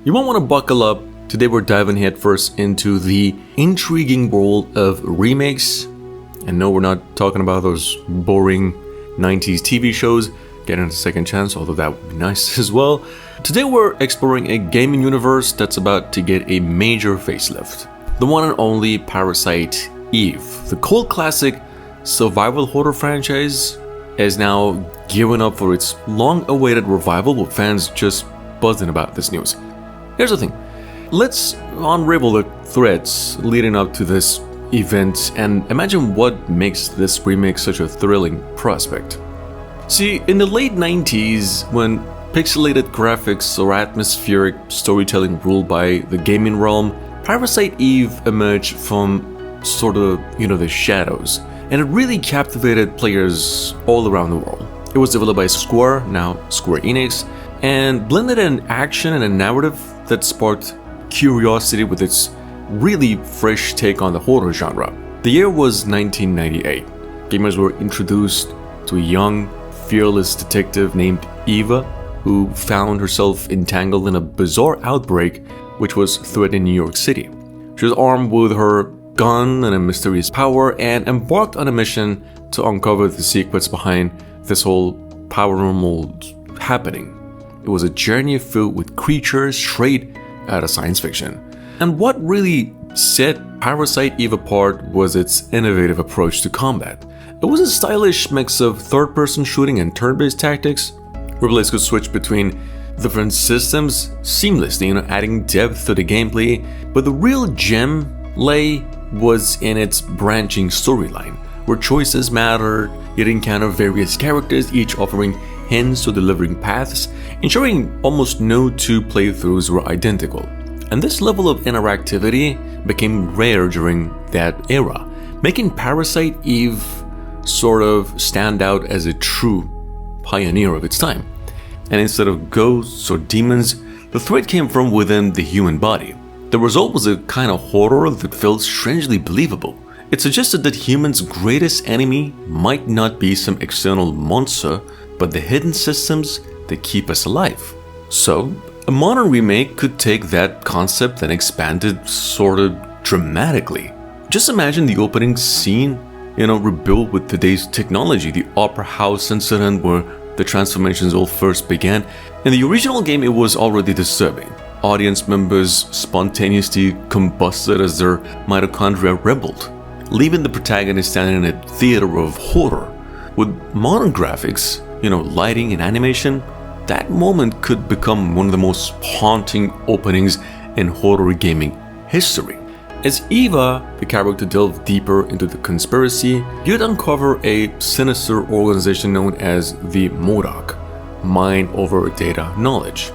You won't want to buckle up. Today we're diving headfirst into the intriguing world of remakes. And no, we're not talking about those boring 90s TV shows. Getting a second chance, although that would be nice as well. Today we're exploring a gaming universe that's about to get a major facelift. The one and only Parasite Eve. The cult classic survival horror franchise is now gearing up for its long-awaited revival, with fans just buzzing about this news. Here's the thing. Let's unravel the threads leading up to this event and imagine what makes this remake such a thrilling prospect. See, in the late 90s, when pixelated graphics or atmospheric storytelling ruled by the gaming realm, Parasite Eve emerged from sort of, the shadows, and it really captivated players all around the world. It was developed by Square, now Square Enix, and blended an action and a narrative that sparked curiosity with its really fresh take on the horror genre. The year was 1998. Gamers were introduced to a young, fearless detective named Eva, who found herself entangled in a bizarre outbreak which was threatening New York City. She was armed with her gun and a mysterious power and embarked on a mission to uncover the secrets behind this whole paranormal happening. It was a journey filled with creatures straight out of science fiction. And what really set Parasite Eve apart was its innovative approach to combat. It was a stylish mix of third-person shooting and turn-based tactics, where players could switch between different systems seamlessly, adding depth to the gameplay. But the real gem was in its branching storyline, where choices mattered. You'd encounter various characters, each offering hints to delivering paths, ensuring almost no two playthroughs were identical. And this level of interactivity became rare during that era, making Parasite Eve sort of stand out as a true pioneer of its time. And instead of ghosts or demons, the threat came from within the human body. The result was a kind of horror that felt strangely believable. It suggested that humans' greatest enemy might not be some external monster, but the hidden systems that keep us alive. So, a modern remake could take that concept and expand it sort of dramatically. Just imagine the opening scene, rebuilt with today's technology, the opera house incident where the transformations all first began. In the original game, it was already disturbing. Audience members spontaneously combusted as their mitochondria rebelled, leaving the protagonist standing in a theater of horror. With modern graphics, lighting and animation, that moment could become one of the most haunting openings in horror gaming history. As Eva, the character, delved deeper into the conspiracy, you'd uncover a sinister organization known as the MODOK, Mind Over Data Knowledge,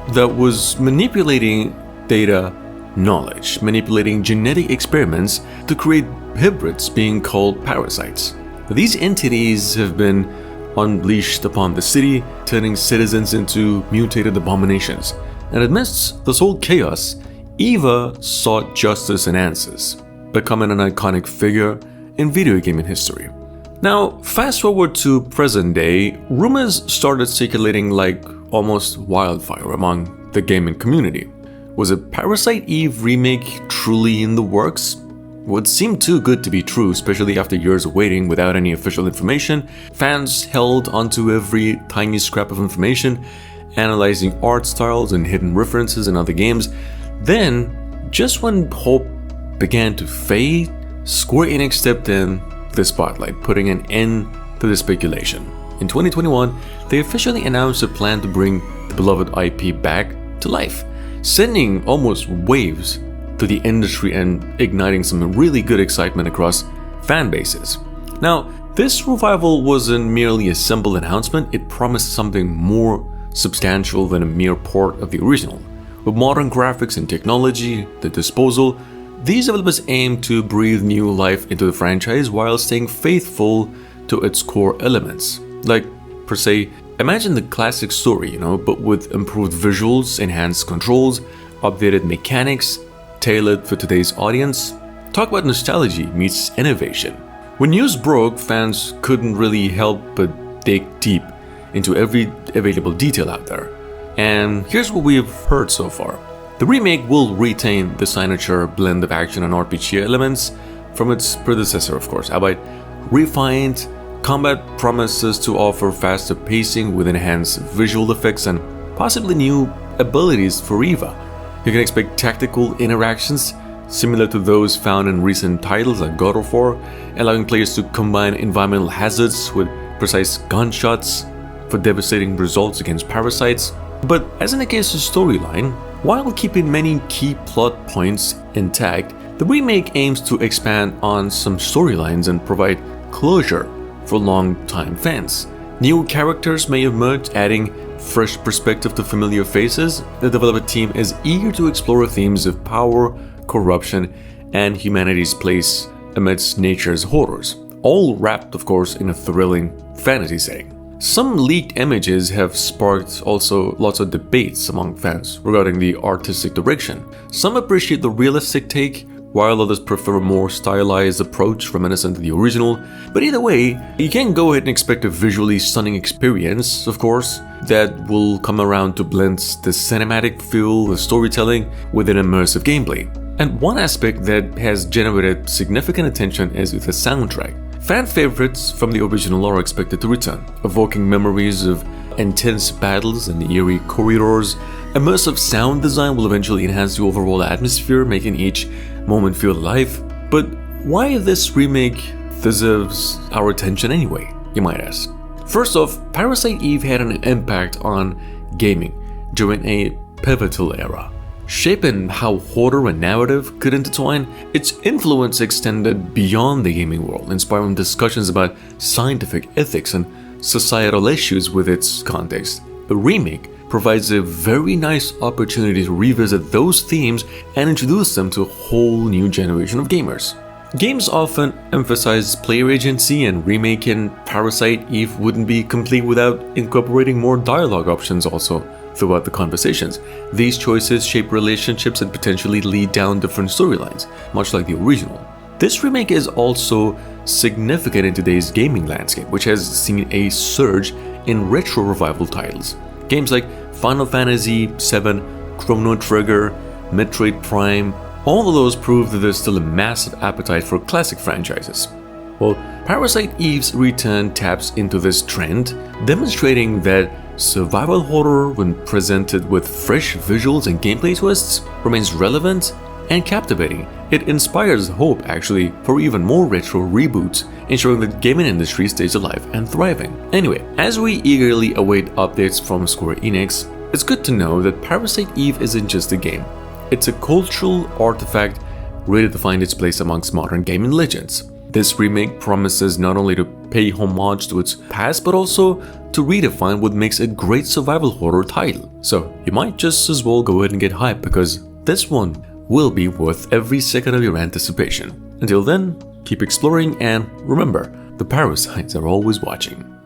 that was manipulating data knowledge, manipulating genetic experiments to create hybrids being called parasites. These entities have been unleashed upon the city, turning citizens into mutated abominations. And amidst this whole chaos, Eva sought justice and answers, becoming an iconic figure in video gaming history. Now, fast forward to present day, rumors started circulating like almost wildfire among the gaming community. Was a Parasite Eve remake truly in the works? What seemed too good to be true, especially after years of waiting without any official information. Fans held onto every tiny scrap of information, analyzing art styles and hidden references in other games. Then, just when hope began to fade, Square Enix stepped in the spotlight, putting an end to the speculation. In 2021, they officially announced a plan to bring the beloved IP back to life, sending almost waves to the industry and igniting some really good excitement across fan bases. Now, this revival wasn't merely a simple announcement, it promised something more substantial than a mere port of the original. With modern graphics and technology at the disposal, these developers aim to breathe new life into the franchise while staying faithful to its core elements. Like, per se, imagine the classic story, but with improved visuals, enhanced controls, updated mechanics, tailored for today's audience. Talk about nostalgia meets innovation. When news broke, fans couldn't really help but dig deep into every available detail out there. And here's what we have heard so far. The remake will retain the signature blend of action and RPG elements from its predecessor, of course, albeit refined. Combat promises to offer faster pacing with enhanced visual effects and possibly new abilities for Eva. You can expect tactical interactions similar to those found in recent titles like God of War, allowing players to combine environmental hazards with precise gunshots for devastating results against parasites. But as in the case of storyline, while keeping many key plot points intact, the remake aims to expand on some storylines and provide closure for long-time fans. New characters may emerge, adding fresh perspective to familiar faces. The developer team is eager to explore themes of power, corruption, and humanity's place amidst nature's horrors, all wrapped, of course, in a thrilling fantasy setting. Some leaked images have sparked also lots of debates among fans regarding the artistic direction. Some appreciate the realistic take, while others prefer a more stylized approach reminiscent of the original. But either way, you can go ahead and expect a visually stunning experience, of course, that will come around to blend the cinematic feel of storytelling with an immersive gameplay. And one aspect that has generated significant attention is with the soundtrack. Fan favorites from the original are expected to return, evoking memories of intense battles and eerie corridors. Immersive sound design will eventually enhance the overall atmosphere, making each moment feel alive. But why this remake deserves our attention anyway, you might ask? First off, Parasite Eve had an impact on gaming during a pivotal era. Shaping how horror and narrative could intertwine, its influence extended beyond the gaming world, inspiring discussions about scientific ethics and societal issues with its context. A remake provides a very nice opportunity to revisit those themes and introduce them to a whole new generation of gamers. Games often emphasize player agency, and remaking Parasite Eve wouldn't be complete without incorporating more dialogue options also throughout the conversations. These choices shape relationships and potentially lead down different storylines, much like the original. This remake is also significant in today's gaming landscape, which has seen a surge in retro revival titles. Games like Final Fantasy VII, Chrono Trigger, Metroid Prime, all of those prove that there's still a massive appetite for classic franchises. Well, Parasite Eve's return taps into this trend, demonstrating that survival horror, when presented with fresh visuals and gameplay twists, remains relevant and captivating. It inspires hope, actually, for even more retro reboots, ensuring that the gaming industry stays alive and thriving. Anyway, as we eagerly await updates from Square Enix, it's good to know that Parasite Eve isn't just a game. It's a cultural artifact ready to find its place amongst modern gaming legends. This remake promises not only to pay homage to its past, but also to redefine what makes a great survival horror title. So you might just as well go ahead and get hyped, because this one will be worth every second of your anticipation. Until then, keep exploring, and remember, the parasites are always watching.